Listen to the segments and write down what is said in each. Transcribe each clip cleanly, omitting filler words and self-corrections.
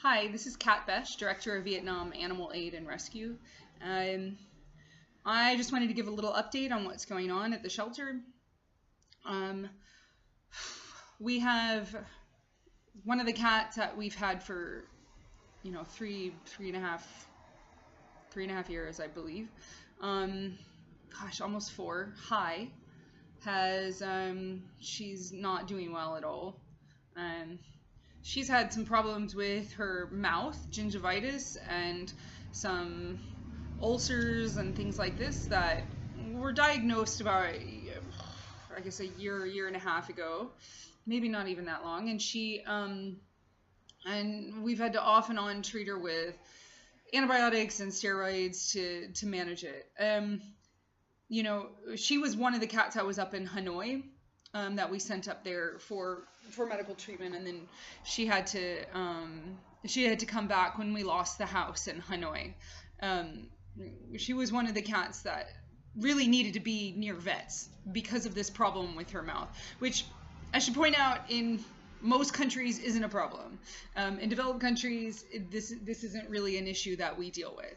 Hi, this is Kat Besh, Director of Vietnam Animal Aid and Rescue. I just wanted to give a little update on what's going on at the shelter. We have one of the cats that we've had for, three and a half years, I believe. Almost 4. Hoi has, she's not doing well at all. She's had some problems with her mouth, gingivitis, and some ulcers and things like this that were diagnosed about, I guess, a year and a half ago, maybe not even that long. And she, and we've had to off and on treat her with antibiotics and steroids to manage it. She was one of the cats that was up in Hanoi. That we sent up there for medical treatment, and then she had to come back when we lost the house in Hanoi. She was one of the cats that really needed to be near vets because of this problem with her mouth, which I should point out in most countries isn't a problem. In developed countries, this isn't really an issue that we deal with.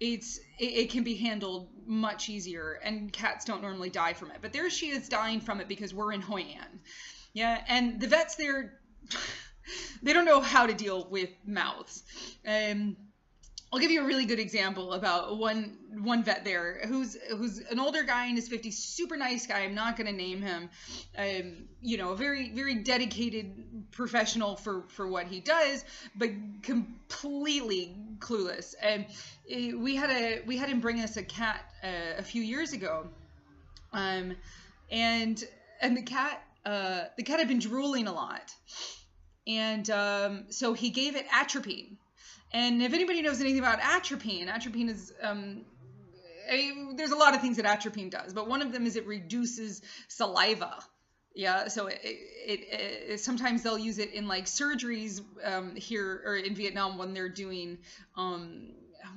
It can be handled much easier, and cats don't normally die from it. But there she is dying from it because we're in Hoi An. Yeah, and the vets there, they don't know how to deal with mouths. I'll give you a really good example about one vet there who's an older guy in his 50s, super nice guy. I'm not going to name him. A very, very dedicated professional for what he does, but completely clueless. And we had him bring us a cat a few years ago, and the cat had been drooling a lot, and so he gave it atropine. And if anybody knows anything about atropine is, there's a lot of things that atropine does, but one of them is it reduces saliva. Yeah, so it sometimes they'll use it in like surgeries here or in Vietnam when they're doing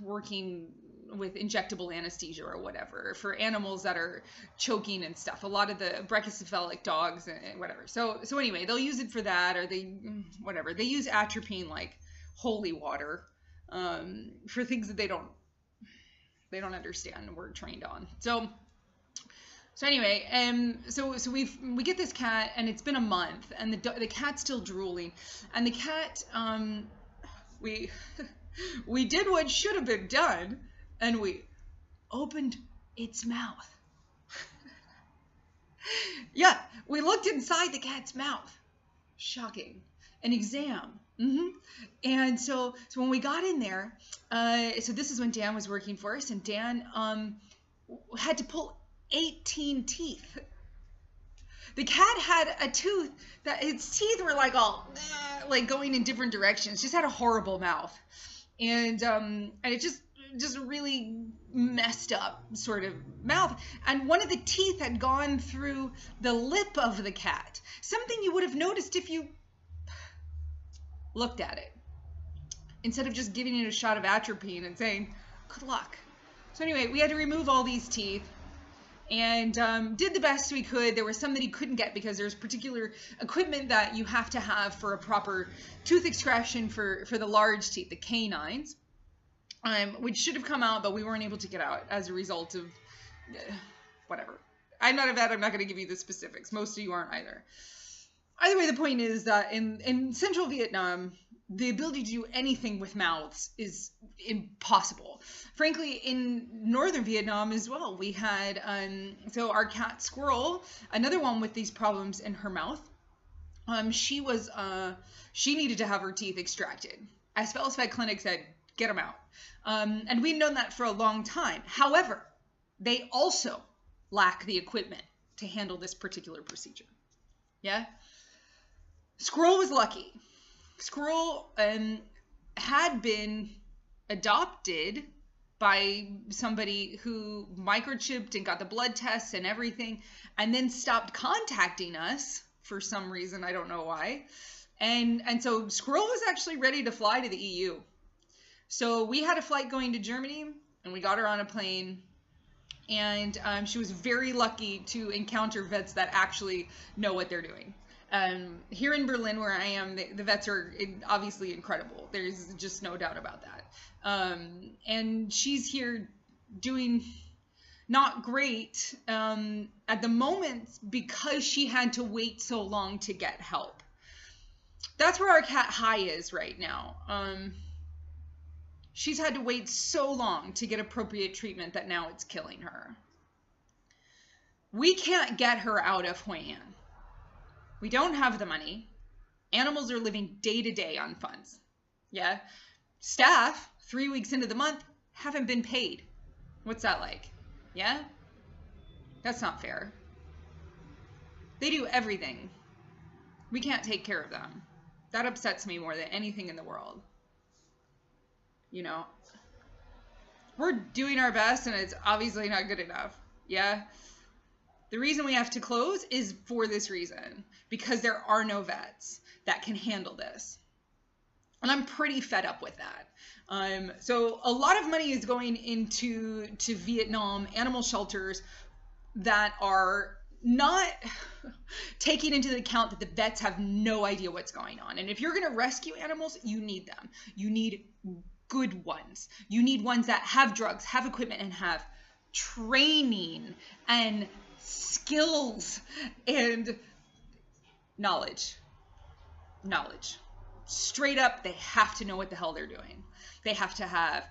working with injectable anesthesia or whatever for animals that are choking and stuff. A lot of the brachycephalic dogs and whatever. So anyway, they'll use it for that, or they use atropine like holy water for things that they don't understand and we're trained on. So anyway, so we get this cat, and it's been a month, and the cat's still drooling, and the cat we did what should have been done, and we opened its mouth. Yeah, we looked inside the cat's mouth. Shocking. An exam. And so when we got in there, so this is when Dan was working for us, and Dan had to pull 18 teeth. The cat had a tooth that its teeth were like all like going in different directions. Just had a horrible mouth, and it just really messed up sort of mouth. And one of the teeth had gone through the lip of the cat. Something you would have noticed if you looked at it, instead of just giving it a shot of atropine and saying, good luck. So anyway, we had to remove all these teeth, and did the best we could. There was some that he couldn't get because there's particular equipment that you have to have for a proper tooth extraction for the large teeth, the canines, which should have come out, but we weren't able to get out as a result of whatever. I'm not a vet. I'm not going to give you the specifics. Most of you aren't either. Either way, the point is that in central Vietnam, the ability to do anything with mouths is impossible. Frankly, in northern Vietnam as well, we had, so our cat Squirrel, another one with these problems in her mouth, she needed to have her teeth extracted. As Vet Clinic said, get them out. And we'd known that for a long time. However, they also lack the equipment to handle this particular procedure. Yeah? Squirrel was lucky. Squirrel had been adopted by somebody who microchipped and got the blood tests and everything, and then stopped contacting us for some reason. I don't know why. And so Squirrel was actually ready to fly to the EU. So we had a flight going to Germany, and we got her on a plane. And she was very lucky to encounter vets that actually know what they're doing. Here in Berlin, where I am, the vets are obviously incredible. There's just no doubt about that. And she's here doing not great at the moment because she had to wait so long to get help. That's where our cat Hai is right now. She's had to wait so long to get appropriate treatment that now it's killing her. We can't get her out of Hoi An. We don't have the money. Animals are living day to day on funds. Yeah. Staff, 3 weeks into the month, haven't been paid. What's that like? Yeah? That's not fair. They do everything. We can't take care of them. That upsets me more than anything in the world. You know, we're doing our best and it's obviously not good enough. Yeah. The reason we have to close is for this reason, because there are no vets that can handle this. And I'm pretty fed up with that. So a lot of money is going into Vietnam animal shelters that are not taking into account that the vets have no idea what's going on. And if you're going to rescue animals, you need them. You need good ones. You need ones that have drugs, have equipment, and have training and skills and knowledge. Straight up, they have to know what the hell they're doing. They have to have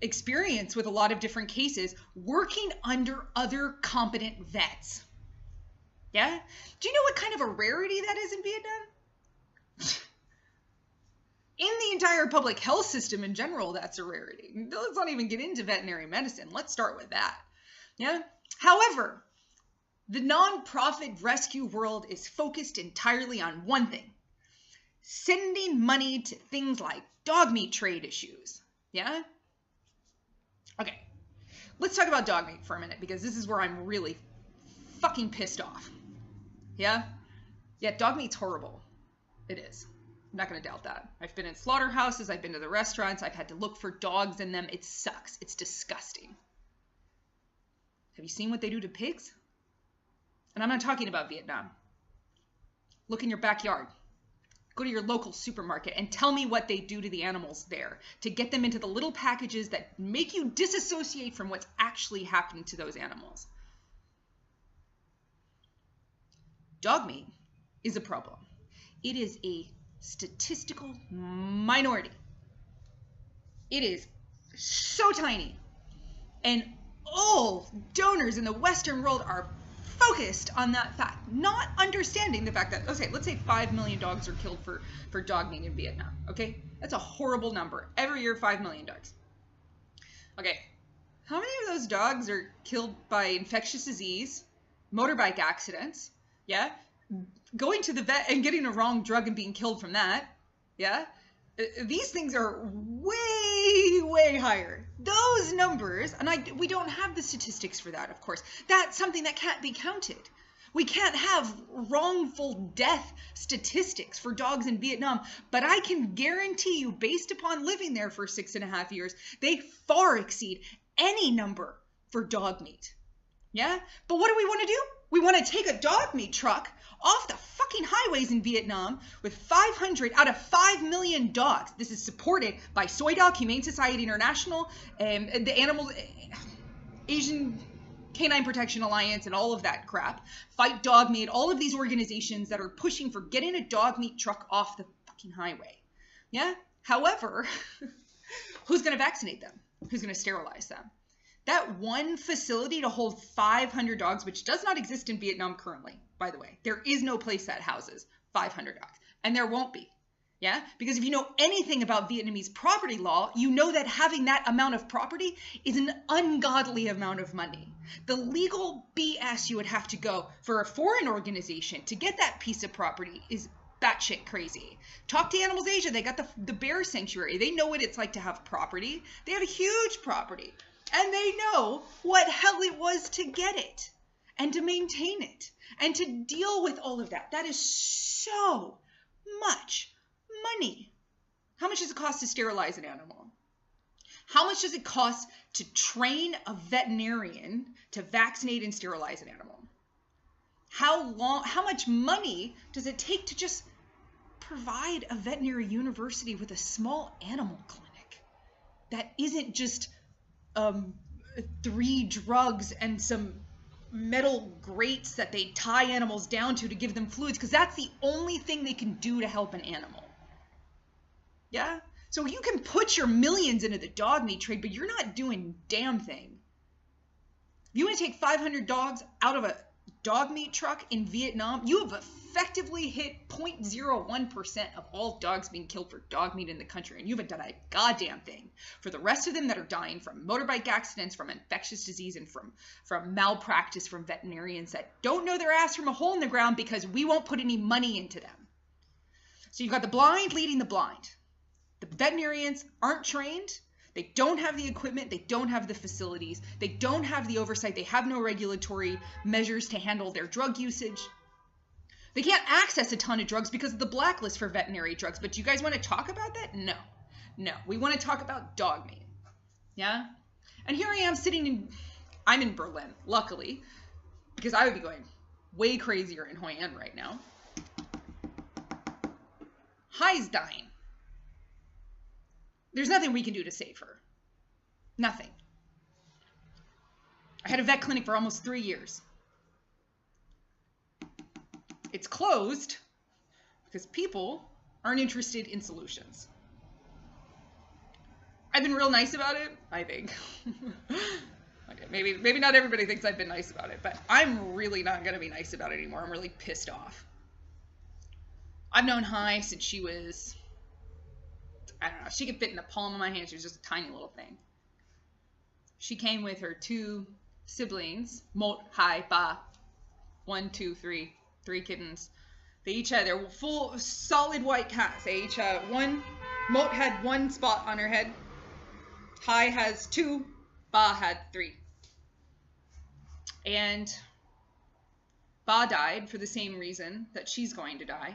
experience with a lot of different cases, working under other competent vets. Yeah? Do you know what kind of a rarity that is in Vietnam? In the entire public health system in general, that's a rarity. Let's not even get into veterinary medicine. Let's start with that. Yeah? However, the nonprofit rescue world is focused entirely on one thing: sending money to things like dog meat trade issues. Yeah? Okay. Let's talk about dog meat for a minute, because this is where I'm really fucking pissed off. Yeah? Yeah, dog meat's horrible. It is. I'm not going to doubt that. I've been in slaughterhouses. I've been to the restaurants. I've had to look for dogs in them. It sucks. It's disgusting. Have you seen what they do to pigs? And I'm not talking about Vietnam. Look in your backyard. Go to your local supermarket and tell me what they do to the animals there to get them into the little packages that make you disassociate from what's actually happening to those animals. Dog meat is a problem. It is a statistical minority. It is so tiny. And all donors in the Western world are focused on that fact, not understanding the fact that, okay, let's say 5 million dogs are killed for dog meat in Vietnam, okay? That's a horrible number. Every year, 5 million dogs. Okay, how many of those dogs are killed by infectious disease, motorbike accidents, yeah? Going to the vet and getting a wrong drug and being killed from that, yeah? These things are way, way higher. Those numbers, and we don't have the statistics for that, of course. That's something that can't be counted. We can't have wrongful death statistics for dogs in Vietnam, but I can guarantee you, based upon living there for 6.5 years, they far exceed any number for dog meat. Yeah? But what do we want to do? We want to take a dog meat truck off the fucking highways in Vietnam with 500 out of 5 million dogs. This is supported by Soy Dog, Humane Society International, the Asian Canine Protection Alliance, and all of that crap. Fight Dog Meat, all of these organizations that are pushing for getting a dog meat truck off the fucking highway. Yeah? However, who's going to vaccinate them? Who's going to sterilize them? That one facility to hold 500 dogs, which does not exist in Vietnam currently, by the way. There is no place that houses 500 dogs. And there won't be. Yeah? Because if you know anything about Vietnamese property law, you know that having that amount of property is an ungodly amount of money. The legal BS you would have to go for a foreign organization to get that piece of property is batshit crazy. Talk to Animals Asia. They got the bear sanctuary. They know what it's like to have property. They have a huge property. And they know what hell it was to get it and to maintain it and to deal with all of that. That is so much money. How much does it cost to sterilize an animal? How much does it cost to train a veterinarian to vaccinate and sterilize an animal? How much money does it take to just provide a veterinary university with a small animal clinic that isn't just 3 drugs and some metal grates that they tie animals down to give them fluids, because that's the only thing they can do to help an animal. Yeah? So you can put your millions into the dog meat trade, but you're not doing damn thing. If you want to take 500 dogs out of a dog meat truck in Vietnam, you have effectively hit 0.01% of all dogs being killed for dog meat in the country, and you haven't done a goddamn thing for the rest of them that are dying from motorbike accidents, from infectious disease, and from malpractice from veterinarians that don't know their ass from a hole in the ground because we won't put any money into them. So you've got the blind leading the blind. The veterinarians aren't trained. They don't have the equipment, they don't have the facilities, they don't have the oversight, they have no regulatory measures to handle their drug usage. They can't access a ton of drugs because of the blacklist for veterinary drugs. But do you guys want to talk about that? No. No. We want to talk about dog meat. Yeah? And here I am I'm in Berlin, luckily, because I would be going way crazier in Hoi An right now. Hai's dying. There's nothing we can do to save her. Nothing. I had a vet clinic for almost 3 years. It's closed because people aren't interested in solutions. I've been real nice about it, I think. Okay, maybe not everybody thinks I've been nice about it, but I'm really not going to be nice about it anymore. I'm really pissed off. I've known Hai since she was, I don't know, she could fit in the palm of my hand. She was just a tiny little thing. She came with her 2 siblings, Mot, Hai, Ba. 1, 2, 3. 3 kittens. They each had their full, solid white cats. They each had one. Mot had 1 spot on her head. Hai has 2. Ba had 3. And Ba died for the same reason that she's going to die.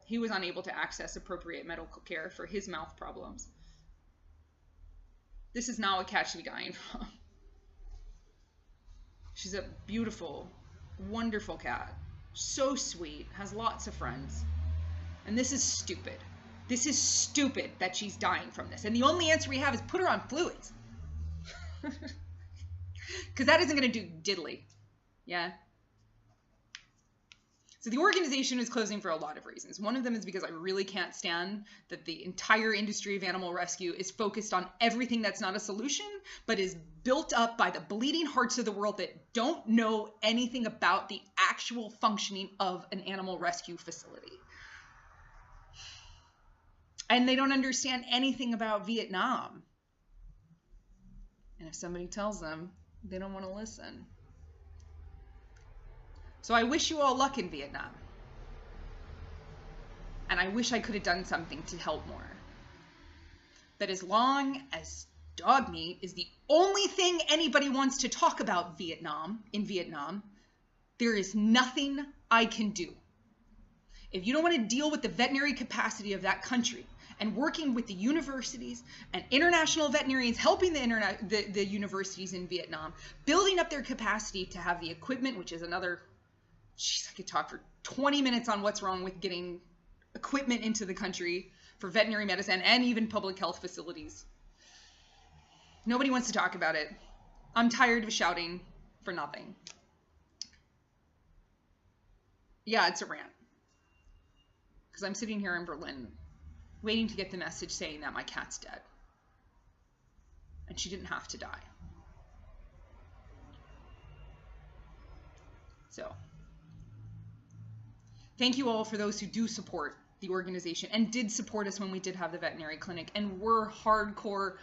He was unable to access appropriate medical care for his mouth problems. This is not what cats should be dying from. She's a beautiful, wonderful cat. So sweet, has lots of friends. And this is stupid. This is stupid that she's dying from this. And the only answer we have is put her on fluids. Because that isn't going to do diddly. Yeah? So the organization is closing for a lot of reasons. One of them is because I really can't stand that the entire industry of animal rescue is focused on everything that's not a solution, but is built up by the bleeding hearts of the world that don't know anything about the actual functioning of an animal rescue facility. And they don't understand anything about Vietnam. And if somebody tells them, they don't want to listen. So I wish you all luck in Vietnam. And I wish I could have done something to help more. But as long as dog meat is the only thing anybody wants to talk about in Vietnam, there is nothing I can do. If you don't want to deal with the veterinary capacity of that country and working with the universities and international veterinarians helping the universities in Vietnam, building up their capacity to have the equipment, which is another... Jeez, I could talk for 20 minutes on what's wrong with getting equipment into the country for veterinary medicine and even public health facilities. Nobody wants to talk about it. I'm tired of shouting for nothing. Yeah, it's a rant. Because I'm sitting here in Berlin waiting to get the message saying that my cat's dead. And she didn't have to die. So... thank you all for those who do support the organization and did support us when we did have the veterinary clinic and were hardcore,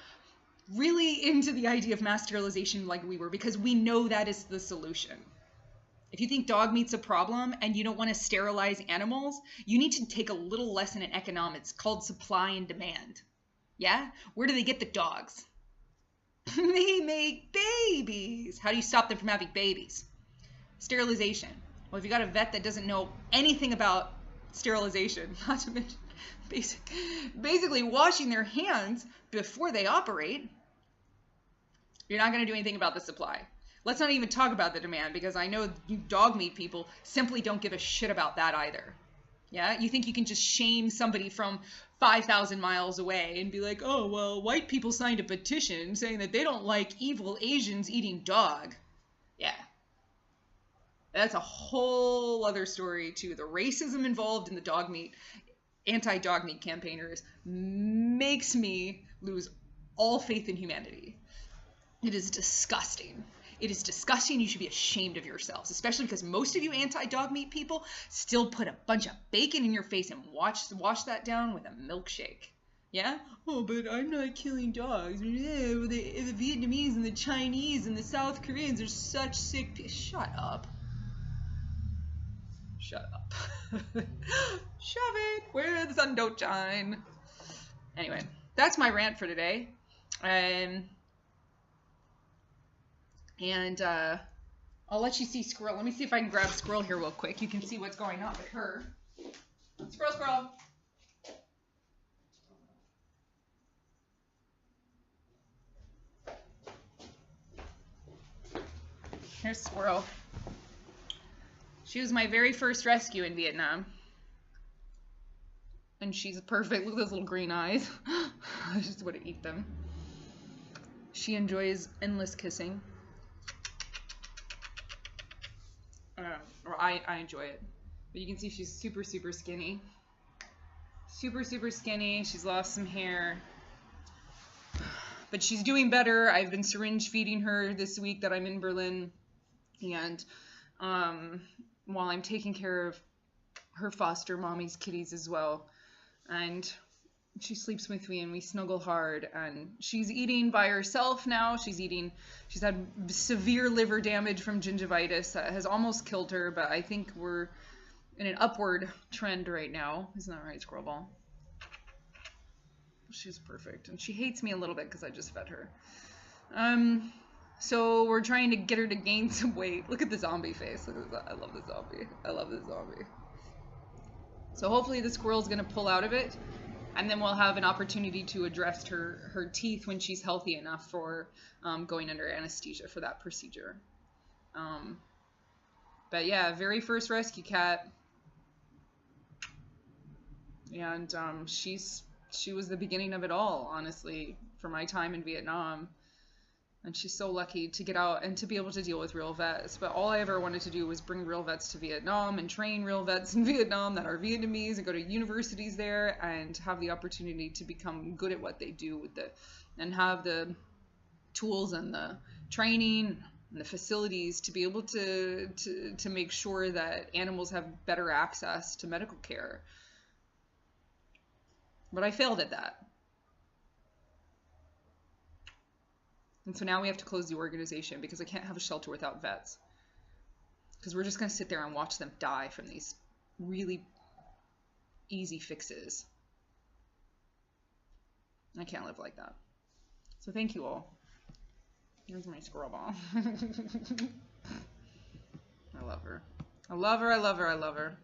really into the idea of mass sterilization like we were, because we know that is the solution. If you think dog meat's a problem and you don't want to sterilize animals, you need to take a little lesson in economics called supply and demand. Yeah? Where do they get the dogs? They make babies. How do you stop them from having babies? Sterilization. Well, if you got a vet that doesn't know anything about sterilization, not to mention basically washing their hands before they operate, you're not going to do anything about the supply. Let's not even talk about the demand, because I know you dog meat people simply don't give a shit about that either. Yeah, you think you can just shame somebody from 5,000 miles away and be like, oh, well, white people signed a petition saying that they don't like evil Asians eating dog. Yeah. That's a whole other story, too. The racism involved in the dog meat, anti-dog meat campaigners makes me lose all faith in humanity. It is disgusting. It is disgusting. You should be ashamed of yourselves, especially because most of you anti-dog meat people still put a bunch of bacon in your face and wash that down with a milkshake. Yeah? Oh, but I'm not killing dogs. The Vietnamese and the Chinese and the South Koreans are such sick people. Shut up. Shut up. Shove it where the sun don't shine. Anyway, that's my rant for today. And I'll let you see Squirrel. Let me see if I can grab Squirrel here real quick. You can see what's going on with her. Squirrel, Squirrel. Here's Squirrel. She was my very first rescue in Vietnam. And she's perfect. Look at those little green eyes. I just want to eat them. She enjoys endless kissing. Or I enjoy it. But you can see she's super, super skinny. Super, super skinny. She's lost some hair. But she's doing better. I've been syringe feeding her this week that I'm in Berlin. And while I'm taking care of her foster mommy's kitties as well. And she sleeps with me and we snuggle hard, and she's eating by herself now. She's had severe liver damage from gingivitis that has almost killed her, but I think we're in an upward trend right now. Isn't that right, Squirrel Ball? She's perfect, and she hates me a little bit because I just fed her. So we're trying to get her to gain some weight. Look at the zombie face. Look at this. I love the zombie. I love this zombie. So hopefully the squirrel's gonna pull out of it. And then we'll have an opportunity to address her teeth when she's healthy enough for going under anesthesia for that procedure. But yeah, very first rescue cat. And she was the beginning of it all, honestly, for my time in Vietnam. And she's so lucky to get out and to be able to deal with real vets. But all I ever wanted to do was bring real vets to Vietnam and train real vets in Vietnam that are Vietnamese and go to universities there and have the opportunity to become good at what they do and have the tools and the training and the facilities to be able to make sure that animals have better access to medical care. But I failed at that. And so now we have to close the organization because I can't have a shelter without vets. Because we're just going to sit there and watch them die from these really easy fixes. I can't live like that. So thank you all. Here's my Squirrel Ball. I love her. I love her, I love her, I love her.